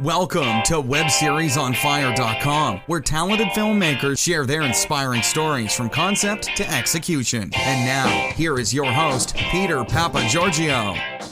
Welcome to WebSeriesOnFire.com, where talented filmmakers share their inspiring stories from concept to execution. And now, here is your host, Peter Papagiorgio.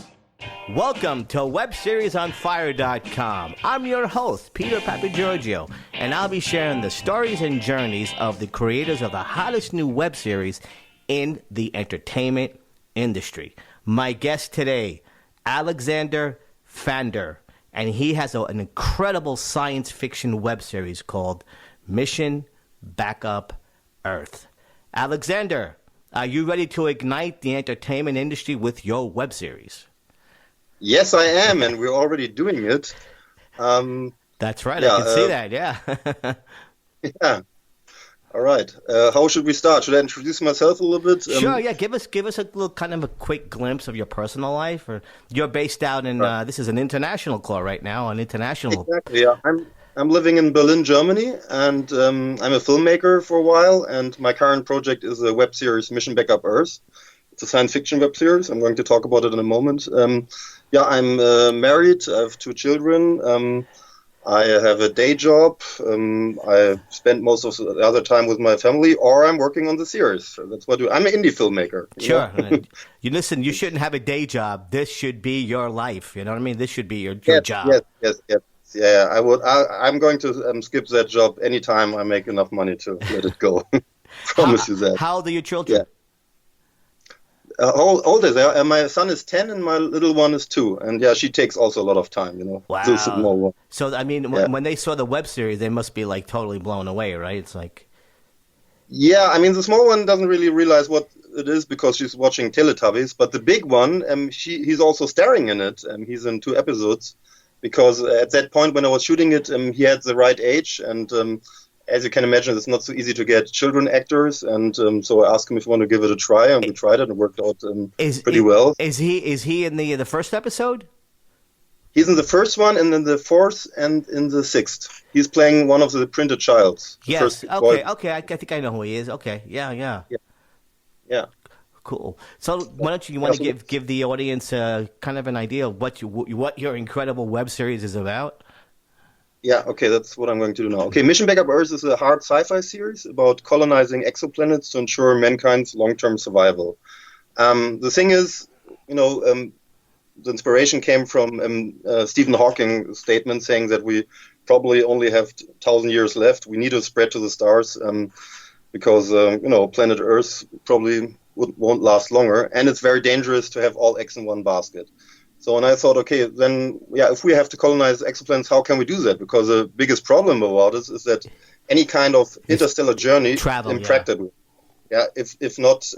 Welcome to WebSeriesOnFire.com. I'm your host, Peter Papagiorgio, and I'll be sharing the stories and journeys of the creators of the hottest new web series in the entertainment industry. My guest today, Alexander Pfander, and he has an incredible science fiction web series called Mission Backup Earth. Alexander, are you ready to ignite the entertainment industry with your web series? Yes, I am, and we're already doing it. That's right, I can see that, yeah. Yeah. All right. How should we start? Should I introduce myself a little bit? Sure, yeah. Give us a little kind of a quick glimpse of your personal life. Or you're based out in, this is an international call right now, an international. Exactly, yeah. I'm living in Berlin, Germany, and I'm a filmmaker for a while, and my current project is a web series, Mission Backup Earth. It's a science fiction web series. I'm going to talk about it in a moment. I'm married. I have 2 children. I have a day job. I spend most of the other time with my family, or I'm working on the series. So that's what I do. I'm an indie filmmaker. Sure. You shouldn't have a day job. This should be your life. You know what I mean? This should be your job. Yes. Yeah, I'm going to skip that job anytime I make enough money to let it go. Promise you that. How old are your children? Yeah. How old is they? My son is 10 and my little one is 2. And yeah, she takes also a lot of time, Wow. The small one. So, I mean, when they saw the web series, they must be like totally blown away, right? It's like... Yeah, I mean, the small one doesn't really realize what it is because she's watching Teletubbies. But the big one, he's also starring in it. He's in 2 episodes because at that point when I was shooting it, he had the right age. And as you can imagine, it's not so easy to get children actors, and so I asked him if he wanted to give it a try, and we tried it, and it worked out pretty well. Is he in the first episode? He's in the first one, and in the 4th, and in the 6th. He's playing one of the printed childs. Yes. Okay. I think I know who he is. Okay. Yeah. Cool. So why don't you want to give the audience kind of an idea of what your incredible web series is about? Yeah, okay, that's what I'm going to do now. Okay, Mission Backup Earth is a hard sci-fi series about colonizing exoplanets to ensure mankind's long-term survival. The thing is, the inspiration came from Stephen Hawking's statement saying that we probably only have 1,000 years left. We need to spread to the stars because, planet Earth probably won't last longer, and it's very dangerous to have all eggs in one basket. So when I thought, okay, then, if we have to colonize exoplanets, how can we do that? Because the biggest problem about it is that any kind of interstellar journey is impractical. Yeah, if not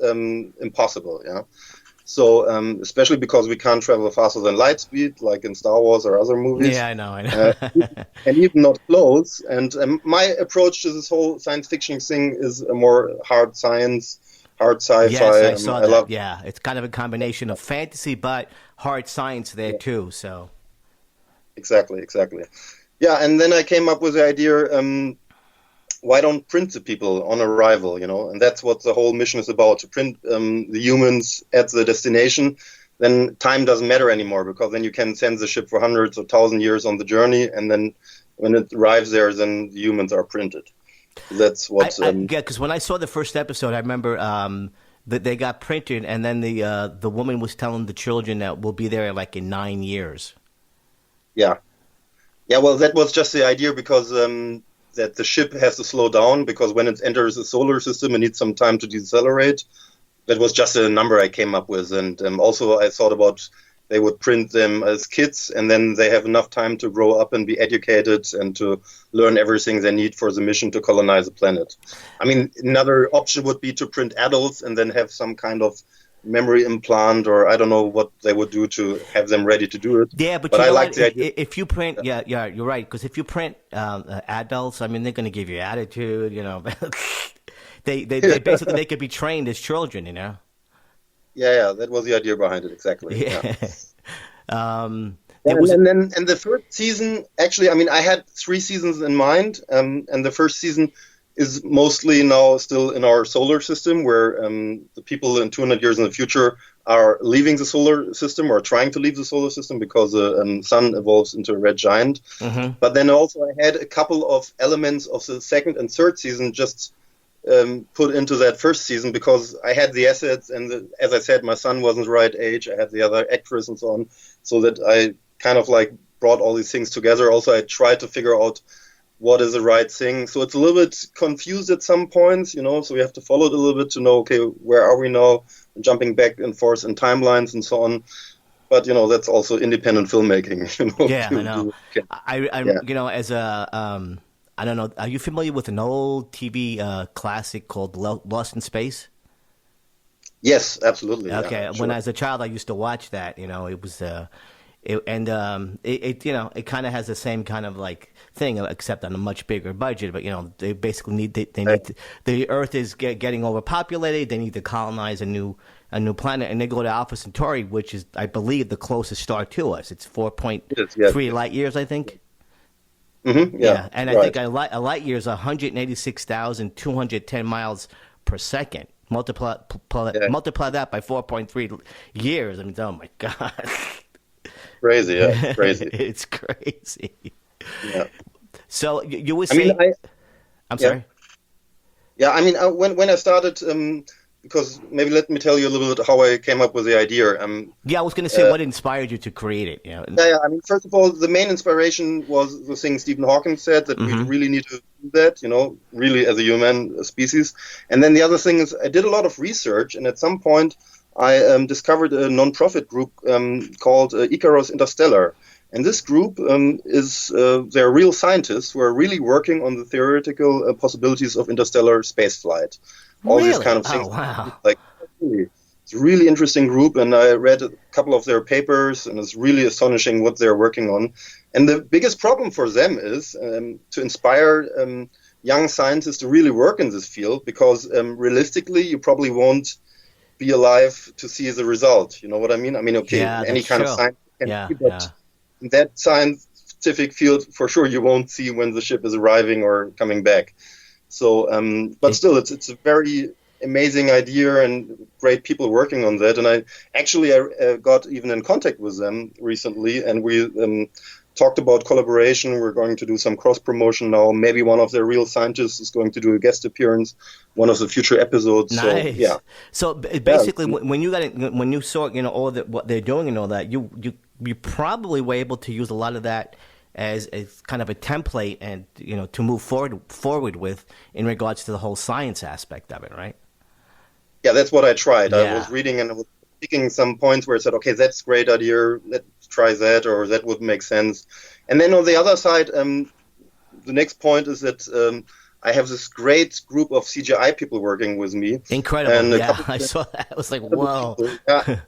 impossible. Yeah. So especially because we can't travel faster than light speed, like in StarArs or other movies. Yeah, I know. And even not close. And my approach to this whole science fiction thing is a more hard science. Hard sci-fi. Yes, I saw that. Yeah, it's kind of a combination of fantasy, but hard science there too. So, exactly. Yeah, and then I came up with the idea: why don't print the people on arrival? And that's what the whole mission is about—to print the humans at the destination. Then time doesn't matter anymore because then you can send the ship for hundreds or 1,000 years on the journey, and then when it arrives there, then the humans are printed. That's what. Because when I saw the first episode, I remember that they got printed, and then the woman was telling the children that we'll be there like in 9 years. Yeah. Well, that was just the idea because that the ship has to slow down because when it enters the solar system, it needs some time to decelerate. That was just a number I came up with, and also I thought about. They would print them as kids, and then they have enough time to grow up and be educated and to learn everything they need for the mission to colonize the planet. I mean, another option would be to print adults and then have some kind of memory implant, or I don't know what they would do to have them ready to do it. Yeah, but I like the idea. If you print, you're right, because if you print adults, I mean, they're going to give you attitude, they basically they could be trained as children, Yeah, that was the idea behind it, exactly. Yeah. And then the first season, actually, I mean, I had 3 seasons in mind, and the first season is mostly now still in our solar system, where the people in 200 years in the future are leaving the solar system or trying to leave the solar system because the sun evolves into a red giant. Mm-hmm. But then also I had a couple of elements of the second and third season just put into that first season because I had the assets and as I said, my son wasn't the right age. I had the other actress and so on, so that I kind of like brought all these things together. Also, I tried to figure out what is the right thing. So it's a little bit confused at some points, so we have to follow it a little bit to know, okay, where are we now? Jumping back and forth in timelines and so on. But, that's also independent filmmaking, Yeah, I know. As a, I don't know, are you familiar with an old TV classic called Lost in Space? Yes, absolutely. Okay, yeah, when sure. as a child I used to watch that, it was it kind of has the same kind of like thing, except on a much bigger budget. But they basically the Earth is getting overpopulated. They need to colonize a new planet, and they go to Alpha Centauri, which is, I believe, the closest star to us. It's 4.3 light years, I think. Mm-hmm, yeah, and I think a light year is 186,210 miles per second. Multiply that by 4.3 years. I mean, oh my God. Crazy, yeah, crazy. It's crazy. Yeah. So you were saying... I'm sorry. Yeah, I mean, when I started, because maybe let me tell you a little bit how I came up with the idea. I was going to say what inspired you to create it. Yeah. I mean, first of all, the main inspiration was the thing Stephen Hawking said, that we really need to do that, really as a human species. And then the other thing is I did a lot of research, and at some point I discovered a non-profit group called Icarus Interstellar. And this group they're real scientists who are really working on the theoretical possibilities of interstellar spaceflight. All really? These kind of things. Oh, wow. It's a really interesting group, and I read a couple of their papers, and it's really astonishing what they're working on. And the biggest problem for them is to inspire young scientists to really work in this field, because realistically, you probably won't be alive to see the result. You know what I mean? I mean, okay, any kind of science can see, but in that scientific field, for sure, you won't see when the ship is arriving or coming back. So, but still, it's a very amazing idea and great people working on that. And I got even in contact with them recently, and we talked about collaboration. We're going to do some cross promotion now. Maybe one of their real scientists is going to do a guest appearance, one of the future episodes. Nice. So, yeah. So basically, when you saw all that what they're doing and all that, you probably were able to use a lot of that as kind of a template and to move forward with in regards to the whole science aspect of it, right? Yeah, that's what I tried. Yeah. I was reading and I was picking some points where I said, okay, that's a great idea, let's try that, or that would make sense. And then on the other side, the next point is that I have this great group of CGI people working with me. Incredible, and I saw that. I was like, whoa. Yeah,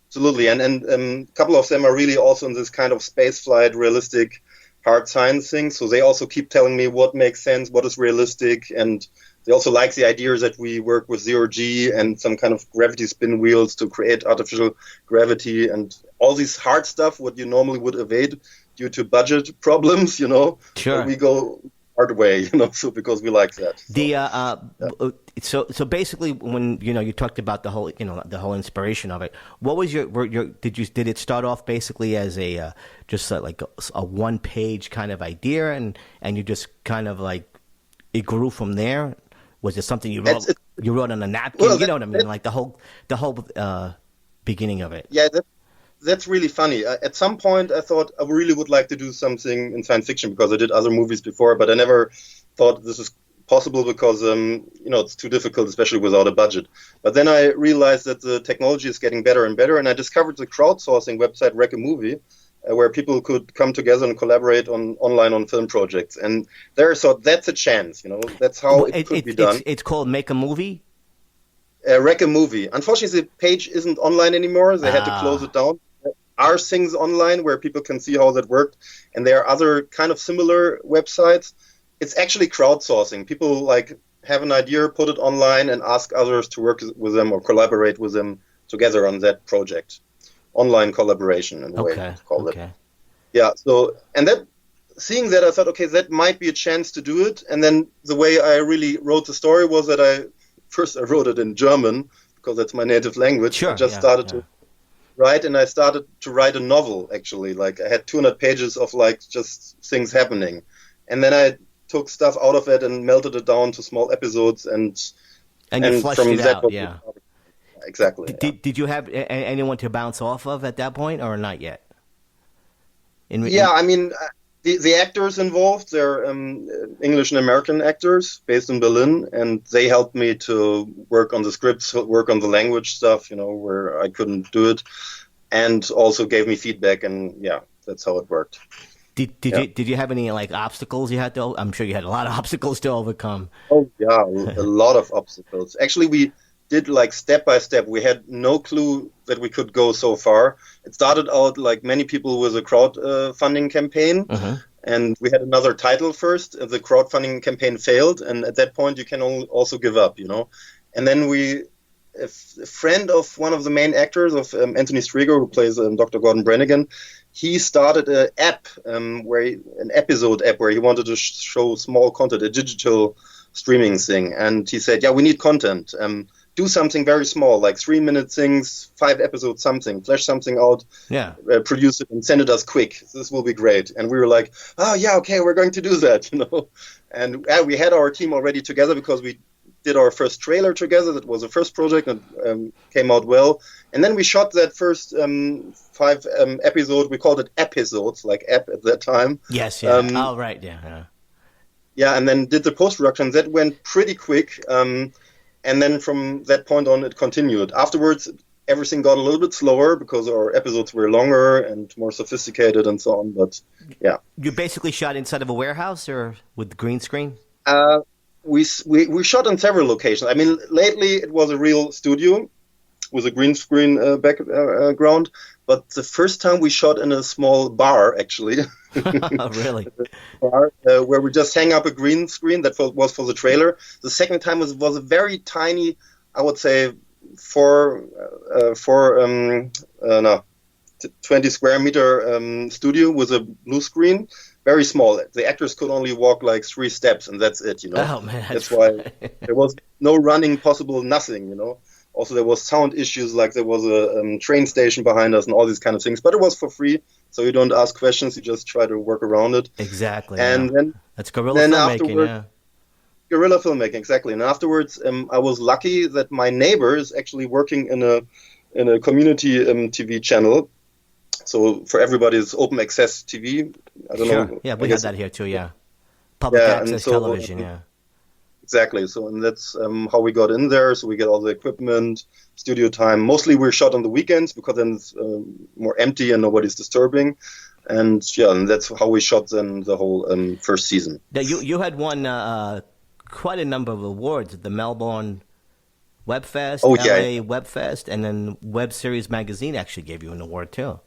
absolutely. And a couple of them are really also in this kind of spaceflight, realistic, hard science thing. So they also keep telling me what makes sense, what is realistic, and they also like the idea that we work with zero-G and some kind of gravity spin wheels to create artificial gravity and all this hard stuff, what you normally would evade due to budget problems, Sure. We go hard way, so because we like that. So basically, when you talked about the whole the whole inspiration of it, what was your did it start off basically as a just like a one page kind of idea and you just kind of like it grew from there? Was it something you wrote on a napkin? Well, you know what I mean? Like the whole beginning of it. Yeah, that's really funny. At some point, I thought I really would like to do something in science fiction because I did other movies before, but I never thought this is possible because it's too difficult, especially without a budget. But then I realized that the technology is getting better and better, and I discovered the crowdsourcing website Wreck a Movie, where people could come together and collaborate online on film projects. And there, so that's a chance, that's how it could be done. It's called Make a Movie? Wreck a Movie. Unfortunately, the page isn't online anymore. They had to close it down. There are things online where people can see how that worked. And there are other kind of similar websites. It's actually crowdsourcing. People have an idea, put it online, and ask others to work with them or collaborate with them together on that project. Online collaboration in a way to call it. Yeah. So, and that seeing that, I thought, okay, that might be a chance to do it. And then the way I really wrote the story was that I wrote it in German because that's my native language. Sure, I just started to write, and I started to write a novel, actually. Like, I had 200 pages of, like, just things happening. And then I took stuff out of it and melted it down to small episodes, and you fleshed from it that out, yeah. Exactly. Did you have anyone to bounce off of at that point, or not yet? I mean, the actors involved, they're English and American actors based in Berlin, and they helped me to work on the scripts, work on the language stuff, where I couldn't do it, and also gave me feedback, and yeah, that's how it worked. Did you have any, like, obstacles you had to? I'm sure you had a lot of obstacles to overcome. Oh yeah, a lot of obstacles. Actually, we did, like, step by step. We had no clue that we could go so far. It started out, like many people, with a crowdfunding campaign, and we had another title first. The crowdfunding campaign failed, and at that point you can also give up, And then a friend of one of the main actors, of Anthony Strieger, who plays Dr. Gordon Brannigan, he started an app, an episode app where he wanted to show small content, a digital streaming thing. And he said, yeah, we need content. Do something very small, like 3-minute things, 5 episodes, something, flesh something out, produce it and send it us quick. This will be great. And we were like, oh yeah, okay, we're going to do that, And we had our team already together because we did our first trailer together. That was the first project, and came out well. And then we shot that first 5 episode. We called it episodes, like app at that time. Yes, yeah. Right, yeah. Yeah, and then did the post-production. That went pretty quick. And then from that point on, it continued. Afterwards, everything got a little bit slower because our episodes were longer and more sophisticated and so on. But yeah. You basically shot inside of a warehouse or with green screen? We shot on several locations. I mean, lately it was a real studio with a green screen background. But the first time we shot in a small bar, actually. Oh, really? Bar, where we just hang up a green screen that was for the trailer. The second time was a very tiny, I would say, 20 square meter studio with a blue screen. Very small. The actors could only walk like 3 steps, and that's it, Oh, man. That's why there was no running possible, nothing, Also, there was sound issues, like there was a train station behind us and all these kind of things. But it was for free, so you don't ask questions. You just try to work around it. Exactly. And then that's guerrilla filmmaking, yeah. Guerrilla filmmaking, exactly. And afterwards, I was lucky that my neighbor is actually working in a community TV channel. So for everybody, it's open access TV. I don't know. Yeah, we have that here too, yeah. Public access television, yeah. Exactly. So, and that's how we got in there. So we get all the equipment, studio time. Mostly we're shot on the weekends because then it's more empty and nobody's disturbing. And and that's how we shot then the whole first season. Yeah, you had won quite a number of awards at the Melbourne Webfest, LA Webfest, and then Web Series Magazine actually gave you an award too.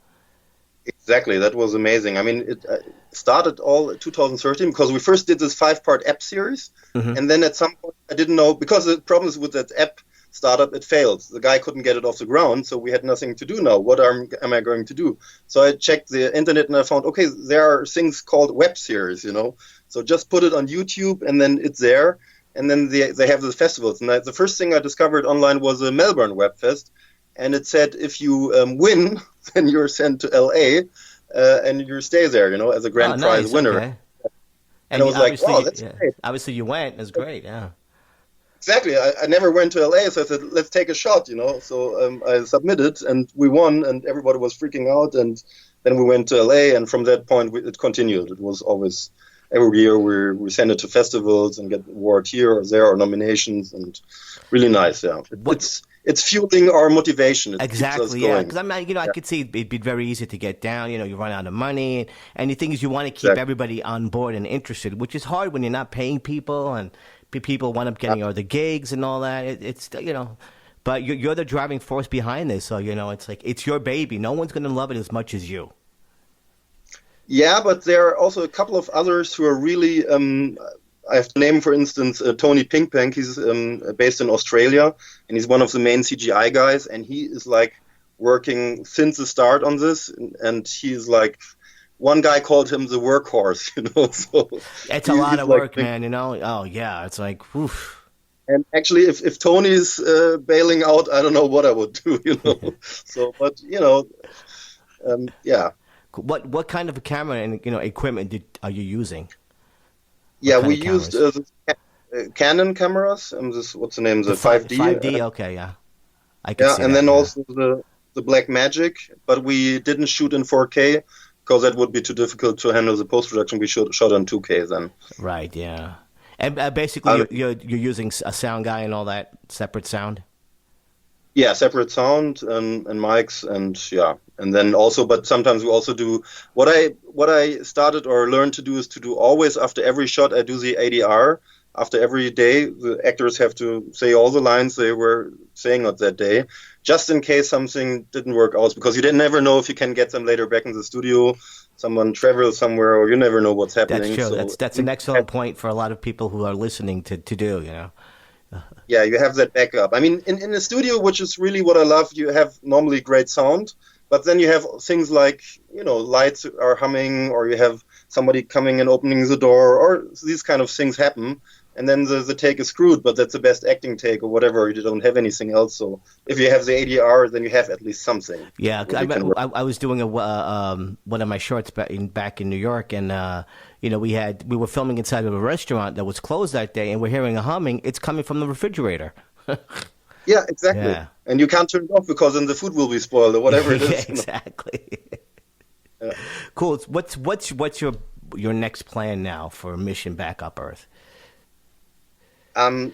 Exactly, that was amazing. I mean, it started all 2013 because we first did this 5-part app series, and then at some point I didn't know, because the problems with that app startup, it failed. The guy couldn't get it off the ground, so we had nothing to do now. What am I going to do? So I checked the internet and I found, okay, there are things called web series, So just put it on YouTube and then it's there. And then they have the festivals. And the first thing I discovered online was a Melbourne Webfest. And it said if you win, then you're sent to LA and you stay there, as a grand prize winner. Okay. And I was like, wow, that's great. Obviously you went. That's great, yeah. Exactly. I never went to LA, so I said, let's take a shot, So I submitted and we won and everybody was freaking out. And then we went to LA, and from that point, it continued. It was always, every year we send it to festivals and get awards here or there or nominations, and really nice, yeah. It's fueling our motivation. Exactly, yeah. Because I could see it'd be very easy to get down. You run out of money, and the thing is, you want to keep everybody on board and interested, which is hard when you're not paying people, and people wind up getting other gigs and all that. It's but you're the driving force behind this. So it's like it's your baby. No one's going to love it as much as you. Yeah, but there are also a couple of others who are really. I have to name, for instance, Tony Pinkpank. He's based in Australia, and he's one of the main CGI guys. And he is like working since the start on this, and he's like one guy called him the workhorse, So It's a lot he's of like, work, man. Oh yeah, it's like, oof. and actually, if Tony's bailing out, I don't know what I would do, So, but yeah. What kind of a camera and equipment are you using? What Yeah, kind we of used cameras? Canon cameras. This what's the name? The The 5D. 5D. Okay, yeah, I could Yeah, see and that. then Yeah, also the Black Magic, but we didn't shoot in 4K because that would be too difficult to handle the post production. We shot on 2K then. right. Yeah, and basically I you're using a sound guy and all that separate sound. Yeah, separate sound and mics and yeah, and then also, but sometimes we also do what I started or learned to do is to do always after every shot I do the ADR. After every day, the actors have to say all the lines they were saying on that day, just in case something didn't work out, because you didn't never know if you can get them later back in the studio. Someone travels somewhere, or you never know what's That's happening. true. So That's an excellent point for a lot of people who are listening to do. yeah, you have that backup. I mean, in the studio, which is really what I love, you have normally great sound, but then you have things like, lights are humming, or you have somebody coming and opening the door, or these kind of things happen. And then the take is screwed, but that's the best acting take or whatever. You don't have anything else. So if you have the ADR, then you have at least something. Yeah, What you can work. I was doing one of my shorts back in New York, and we were filming inside of a restaurant that was closed that day, and we're hearing a humming. It's coming from the refrigerator. Yeah, exactly. Yeah. And you can't turn it off because then the food will be spoiled or whatever it is. Yeah, exactly. Yeah. Cool. What's your next plan now for Mission Backup Earth?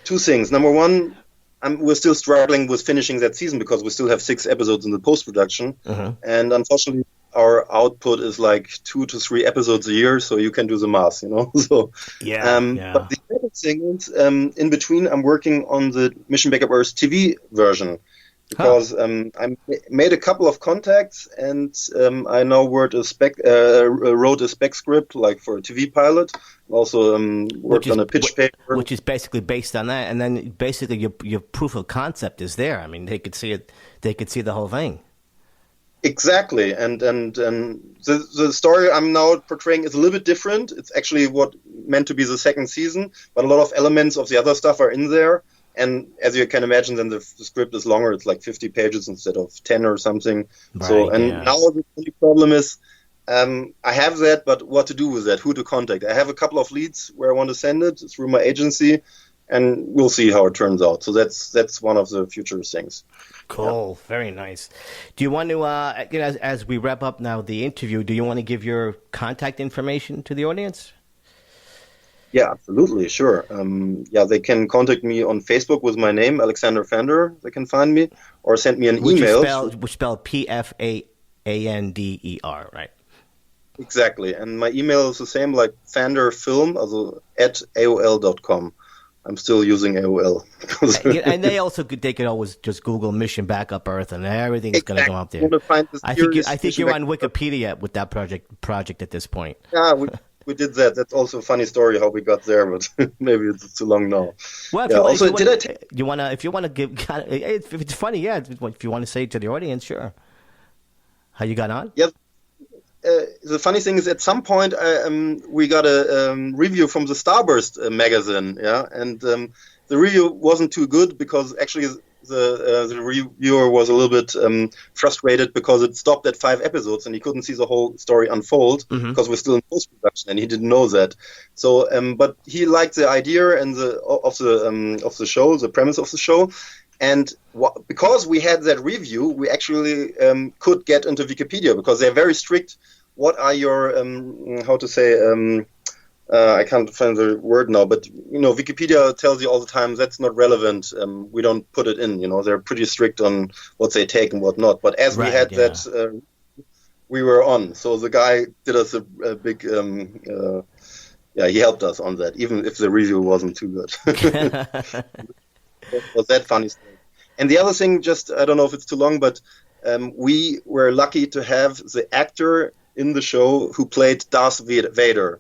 Two things. Number one, we're still struggling with finishing that season because we still have 6 episodes in the post-production. And unfortunately, our output is like 2 to 3 episodes a year, so you can do the math, So, Yeah. But the other thing is, in between, I'm working on the Mission Backup Earth TV version because I made a couple of contacts, and I now wrote a spec script like for a TV pilot. Also worked on a pitch paper, which is basically based on that, and then basically your proof of concept is there. I mean, they could see it; they could see the whole thing. Exactly, and the story I'm now portraying is a little bit different. It's actually what meant to be the second season, but a lot of elements of the other stuff are in there. And as you can imagine, then the script is longer. It's like 50 pages instead of 10 or something. Right, Now the only problem is I have that, but what to do with that? Who to contact? I have a couple of leads where I want to send it through my agency, and we'll see how it turns out. So that's one of the future things. Cool, yeah. Very nice. Do you want to, as we wrap up now the interview, do you want to give your contact information to the audience? Yeah, absolutely, sure. They can contact me on Facebook with my name, Alexander Pfander. They can find me, or send me an email. Which spelled Pfander, right? Exactly, and my email is the same, like Pfanderfilm, also at AOL.com. I'm still using AOL. And they could always just Google Mission Backup Earth, and everything's going to come up there. I think you're on Wikipedia with that project at this point. Yeah, we did that. That's also a funny story how we got there, but maybe it's too long now. Well, if you want to give, if it's funny, yeah. If you want to say it to the audience, sure. How you got on? Yeah. The funny thing is, at some point, we got a review from the Starburst magazine, yeah, and the review wasn't too good because actually the reviewer was a little bit frustrated because it stopped at 5 episodes and he couldn't see the whole story unfold because we're still in post-production and he didn't know that. So, but he liked the idea and of the show, the premise of the show. And because we had that review, we actually could get into Wikipedia because they're very strict. What are your, I can't find the word now, but, Wikipedia tells you all the time that's not relevant. We don't put it in, they're pretty strict on what they take and what not. But as we had that, we were on. So the guy did us a big, he helped us on that, even if the review wasn't too good. Was that funny story. And the other thing, just I don't know if it's too long, but we were lucky to have the actor in the show who played Darth Vader.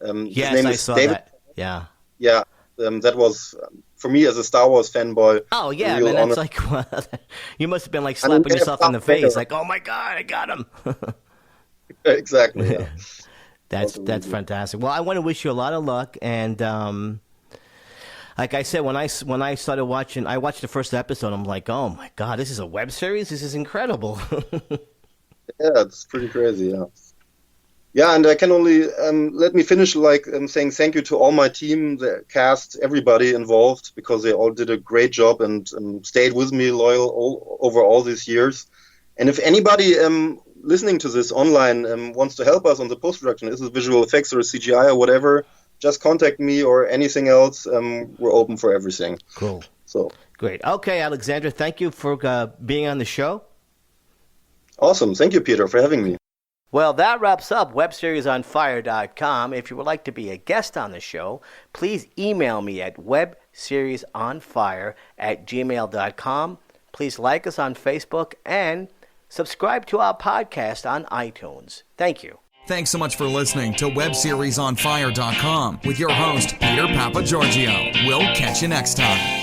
Yes, his name I is saw David. That. Yeah. Yeah, that was for me as a Star Wars fanboy. Oh yeah, man, that's like you must have been like slapping yourself in the face, like, oh my god, I got him. Exactly. Yeah. That's fantastic. Well, I want to wish you a lot of luck, and like I said, when I started watching, I watched the first episode. I'm like, oh my god, this is a web series. This is incredible. Yeah, it's pretty crazy. Yeah. Yeah, and I can only let me finish saying thank you to all my team, the cast, everybody involved, because they all did a great job and stayed with me loyal over all these years. And if anybody listening to this online wants to help us on the post-production, is it visual effects or CGI or whatever, just contact me or anything else. We're open for everything. Cool. So great. Okay, Alexander, thank you for being on the show. Awesome. Thank you, Peter, for having me. Well, that wraps up webseriesonfire.com. If you would like to be a guest on the show, please email me at webseriesonfire@gmail.com. Please like us on Facebook and subscribe to our podcast on iTunes. Thank you. Thanks so much for listening to webseriesonfire.com with your host, Peter Papagiorgio. We'll catch you next time.